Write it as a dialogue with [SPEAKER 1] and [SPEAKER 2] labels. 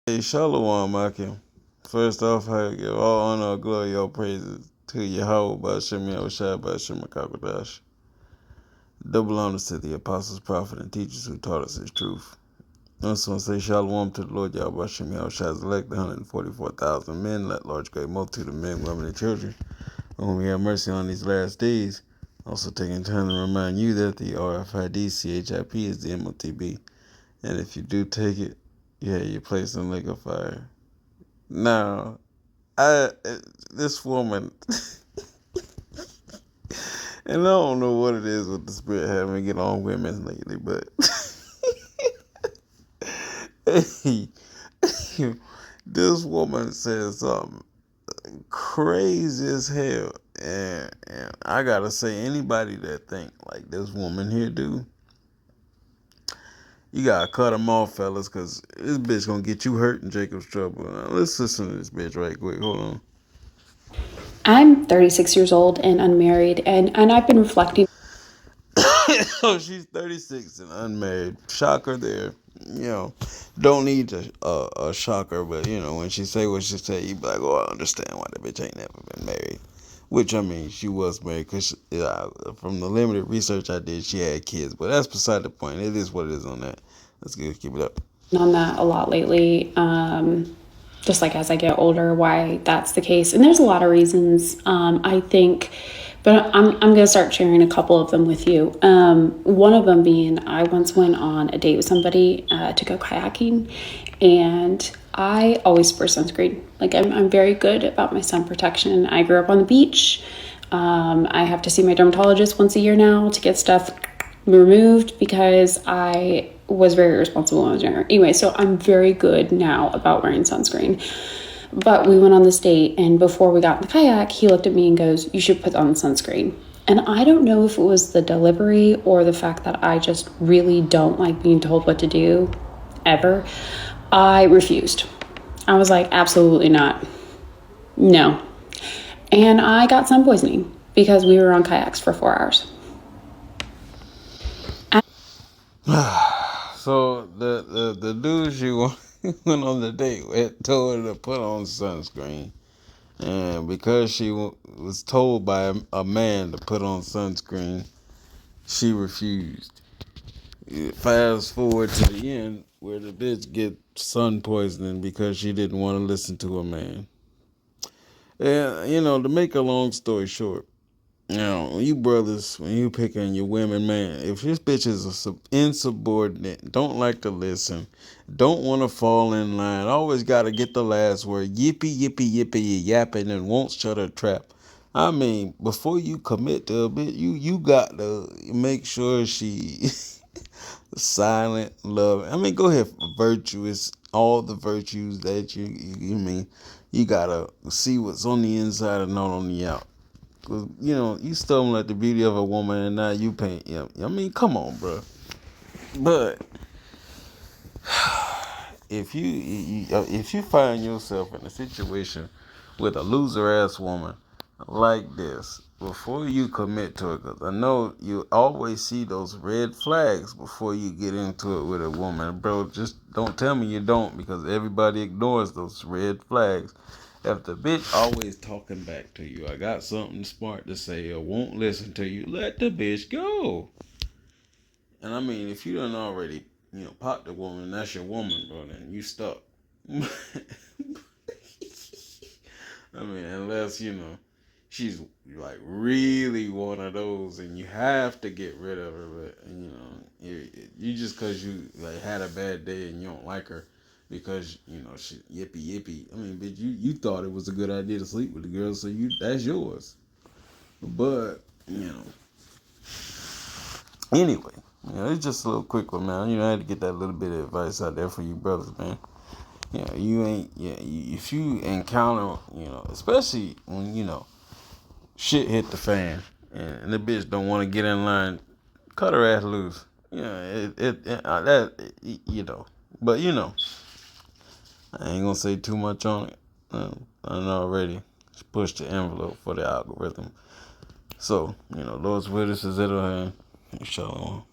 [SPEAKER 1] Hey, Shalom, Akim. First off, I give all honor, glory, all praises to Yahweh, Ba'ashem Yahushua, Ba'ashem Makakadash. Double honors to the apostles, prophets, and teachers who taught us his truth. I also want to say Shalom to the Lord Yahweh, Ba'ashem Yahushua's elect, the 144,000 men, that large great multitude of men, women, and children, whom we have mercy on these last days. Also taking time to remind you that the RFID CHIP is the MOTB. And if you do take it, yeah, you're placed in the lake of fire. Now, I this woman, and I don't know what it is with the spirit having me get on women lately, but hey, this woman says something crazy as hell, and I gotta say, anybody that think like this woman here do, you gotta cut them off, fellas, cause this bitch gonna get you hurt in Jacob's trouble. Now, let's listen to this bitch right quick. Hold on.
[SPEAKER 2] I'm 36 years old and unmarried, and I've been reflecting.
[SPEAKER 1] Oh, she's 36 and unmarried. Shocker there. Don't need a shocker, but when she say what she say, you be like, oh, I understand why the bitch ain't never been married. Which, I mean, she was married because from the limited research I did, she had kids. But that's beside the point. It is what it is on that. Let's keep it up.
[SPEAKER 2] On that a lot lately, just like as I get older, why that's the case. And there's a lot of reasons, I think, but I'm going to start sharing a couple of them with you. One of them being I once went on a date with somebody to go kayaking, and I always wear sunscreen. Like I'm very good about my sun protection. I grew up on the beach. I have to see my dermatologist once a year now to get stuff removed because I was very irresponsible when I was younger. Anyway, so I'm very good now about wearing sunscreen. But we went on this date, and before we got in the kayak, he looked at me and goes, "You should put on sunscreen." And I don't know if it was the delivery or the fact that I just really don't like being told what to do ever. I refused. I was like, absolutely not. No. And I got sun poisoning because we were on kayaks for 4 hours.
[SPEAKER 1] So the dude she went on the date with told her to put on sunscreen. And because she was told by a man to put on sunscreen, she refused. Fast forward to the end where the bitch get sun poisoning because she didn't want to listen to a man. And, to make a long story short, you brothers, when you picking your women, man, if this bitch is insubordinate, don't like to listen, don't want to fall in line, always got to get the last word, yippee, yippee, yippee, yapping, and won't shut her trap. I mean, before you commit to a bitch, you got to make sure she silent, love. I mean, go ahead, virtuous, all the virtues that you mean. You gotta see what's on the inside and not on the out. Cause you stumbling at the beauty of a woman and now you paint. Yeah, I mean, come on, bro. But if you find yourself in a situation with a loser ass woman like this, before you commit to it, because I know you always see those red flags before you get into it with a woman, bro. Just don't tell me you don't, because everybody ignores those red flags. If the bitch always talking back to you, I got something smart to say, or won't listen to you, let the bitch go. And I mean, if you done already, popped the woman, that's your woman, bro, then you stuck. I mean, unless, she's like really one of those and you have to get rid of her, but, you just because you like had a bad day and you don't like her because, she yippee yippee. I mean, bitch, you thought it was a good idea to sleep with the girl, so that's yours. But, anyway, it's just a little quick one, man. I had to get that little bit of advice out there for you brothers, man. You ain't, if you encounter, especially when, shit hit the fan and the bitch don't want to get in line, cut her ass loose. But, I ain't gonna say too much on it. I know already. Just push the envelope for the algorithm. So, Lord's with us is at our hand. Shalom.